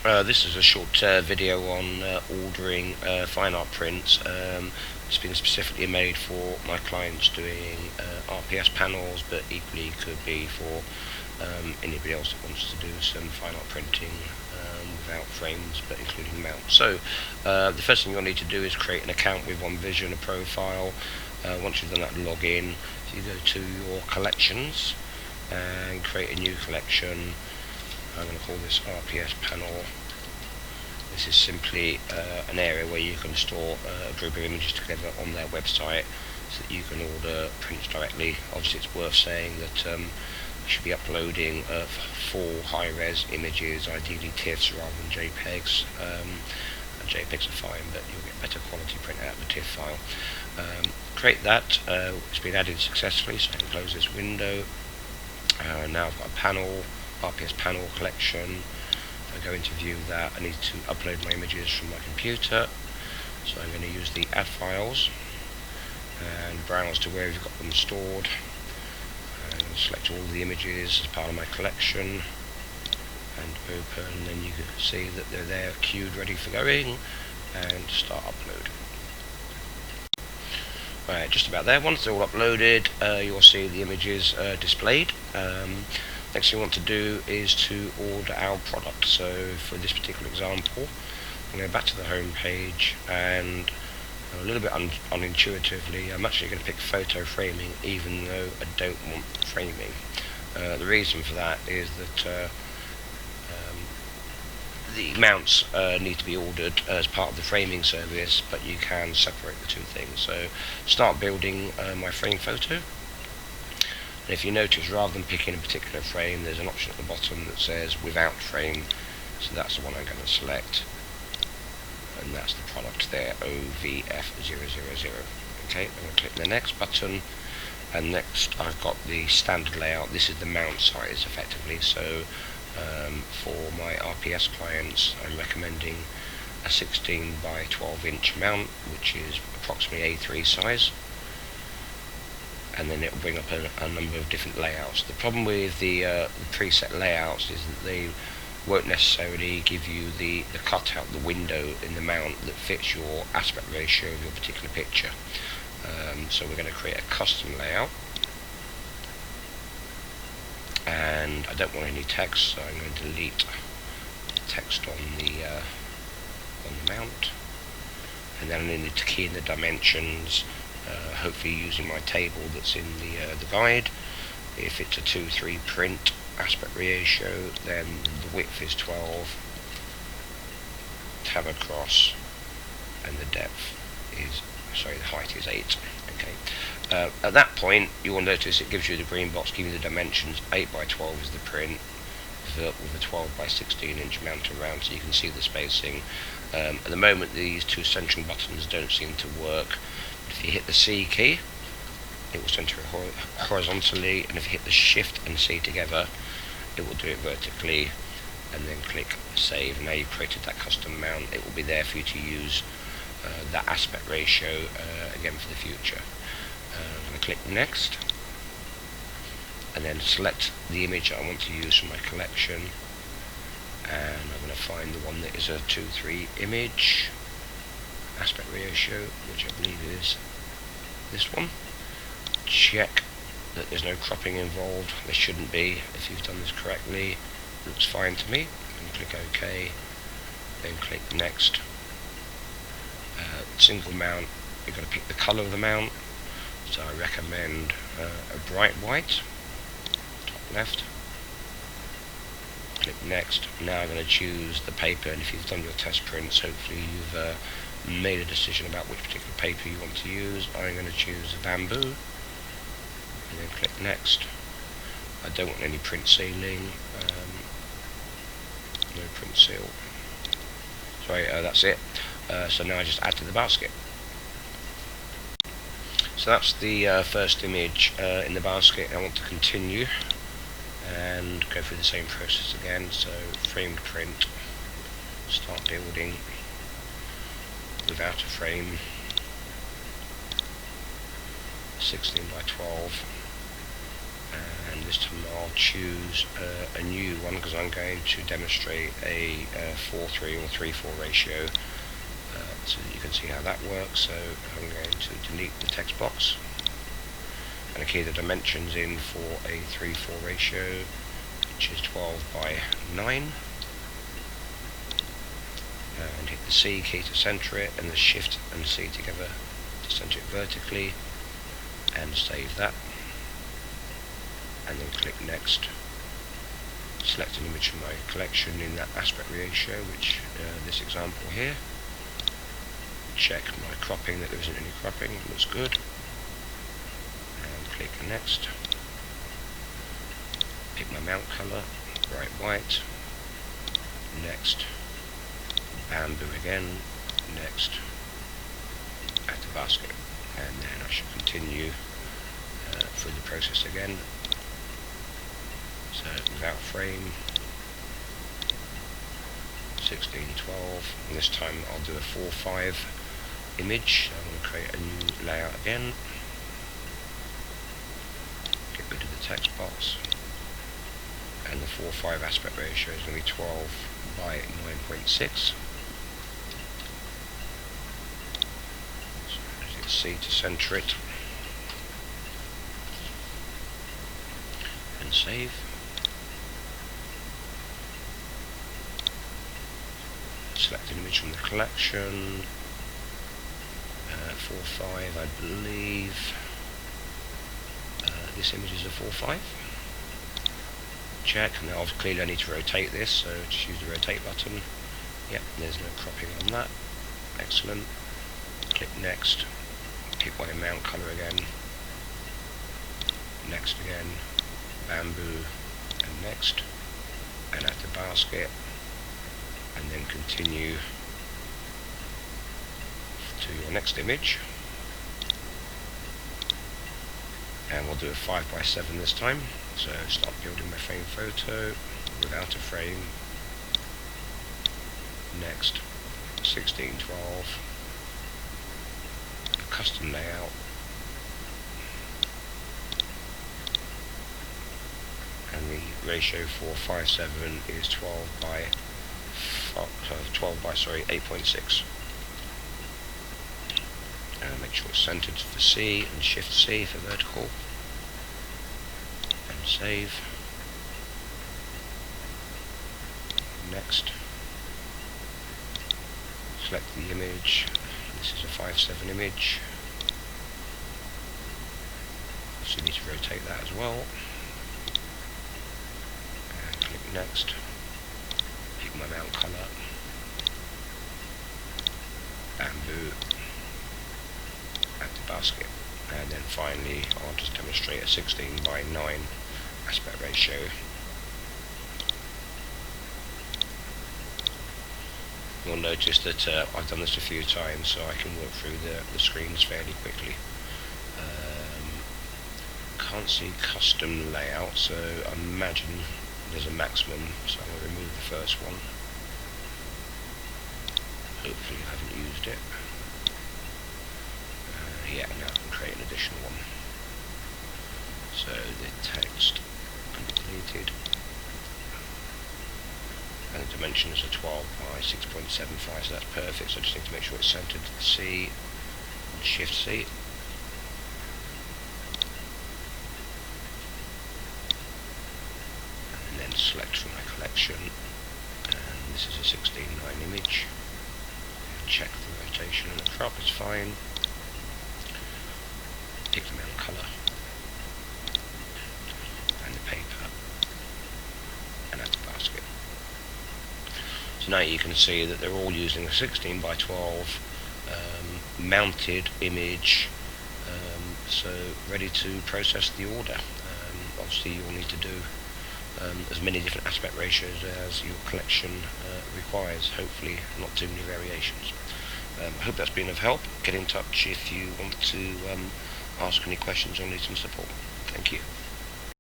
This is a short video on ordering fine art prints. It's been specifically made for my clients doing RPS panels, but equally could be for anybody else that wants to do some fine art printing without frames, but including mounts. So the first thing you'll need to do is create an account with One Vision, a profile. Once you've done that, log in. So you go to your collections and create a new collection. I'm going to call this RPS panel. This is simply an area where you can store a group of images together on their website so that you can order prints directly. Obviously it's worth saying that you should be uploading full high-res images, ideally TIFFs rather than JPEGs. JPEGs are fine, but you'll get better quality print out of the TIFF file. Create that. It's been added successfully, so I can close this window. Now I've got a panel, RPS panel collection. If I go into view that, I need to upload my images from my computer. So I'm going to use the add files and browse to where you've got them stored. I'm going to select all the images as part of my collection and open, and then you can see that they're there queued ready for going, and start upload. Right, just about there. Once they're all uploaded, you'll see the images displayed. Next thing you want to do is to order our product. So for this particular example, I'm going to go back to the home page, and a little bit unintuitively, I'm actually going to pick photo framing even though I don't want framing. The reason for that is that the mounts need to be ordered as part of the framing service, but you can separate the two things. So start building my frame photo. And if you notice, rather than picking a particular frame, there's an option at the bottom that says without frame. So that's the one I'm going to select, and that's the product there, OVF000. Okay, I'm going to click the next button, and next I've got the standard layout. This is the mount size effectively. So for my RPS clients, I'm recommending a 16 by 12 inch mount, which is approximately A3 size, and then it will bring up a number of different layouts. The problem with the preset layouts is that they won't necessarily give you the cutout, the window in the mount that fits your aspect ratio of your particular picture. So we're going to create a custom layout, and I don't want any text, so I'm going to delete text on the mount, and then I need to key in the dimensions, hopefully using my table that's in the guide. If it's a 2:3 print aspect ratio, then the width is 12, tab across, and the depth is, sorry, the height is 8. Okay. At that point, you will notice it gives you the green box, giving you the dimensions. 8 by 12 is the print, with a 12 by 16 inch mount around, so you can see the spacing. At the moment, these two centering buttons don't seem to work. If you hit the C key, it will center horizontally, and if you hit the Shift and C together, it will do it vertically, and then click Save. Now you've created that custom mount. It will be there for you to use that aspect ratio again for the future. I'm going to click Next, and then select the image I want to use for my collection, and I'm going to find the one that is a 2:3 image aspect ratio, which I believe is this one. Check that there's no cropping involved. There shouldn't be. If you've done this correctly, it looks fine to me. And click OK, then click Next. Single mount, you've got to pick the colour of the mount, so I recommend a bright white, top left. Click Next. Now I'm going to choose the paper, and if you've done your test prints, hopefully you've made a decision about which particular paper you want to use. I'm going to choose bamboo, and then click Next. I don't want any print sealing, no print seal. Sorry, that's it. So now I just add to the basket. So that's the first image in the basket. I want to continue and go through the same process again. So framed print, start building without a frame, 16 by 12, and this time I'll choose a new one because I'm going to demonstrate a 4:3 or 3:4 ratio, so that you can see how that works. So I'm going to delete the text box and key the dimensions in for a 3:4 ratio, which is 12:9, and hit the C key to center it, and the Shift and C together to center it vertically, and save that, and then click next. Select an image from my collection in that aspect ratio, which this example here. Check my cropping, that there isn't any cropping, it looks good, and click next. Pick my mount color, bright white, next, bamboo again, next, add to basket, and then I should continue through the process again. So without frame, 16:12, and this time I'll do a 4:5 image. So I'm going to create a new layout again, get rid of the text box, and the 4:5 aspect ratio is going to be 12:9.6. So hit C to center it, and save. Select an image from the collection, 4:5, I believe. This image is a 4:5. Check. Now clearly I need to rotate this, so just use the rotate button. Yep, there's no cropping on that. Excellent. Click next. Pick my mount color again. Next again. Bamboo, and next. And add to basket. And then continue to your next image, and we'll do a 5:7 this time. So start building my frame photo without a frame, next, 16:12, a custom layout, and the ratio for 5:7 is 8.6. Make sure it's centered for C, and Shift C for vertical, and save. Next, select the image. This is a 5:7 image, so you need to rotate that as well, and click next. Pick my mount color, bamboo, add to basket, and then finally I'll just demonstrate a 16:9 aspect ratio. You'll notice that I've done this a few times, so I can work through the screens fairly quickly. Can't see custom layout, so I imagine there's a maximum, so I'm going to remove the first one. Hopefully I haven't used it. Yeah, now I can create an additional one. So the text can be deleted, and the dimension is a 12:6.75, so that's perfect. So I just need to make sure it's centered to the C, and Shift C. And then select from my collection, and this is a 16:9 image. Check the rotation and the crop is fine. Pick the mount color and the paper, and add to basket. So now you can see that they're all using a 16:12 mounted image, so ready to process the order. Obviously you'll need to do as many different aspect ratios as your collection requires, hopefully not too many variations. I hope that's been of help. Get in touch if you want to ask any questions or need some support. Thank you.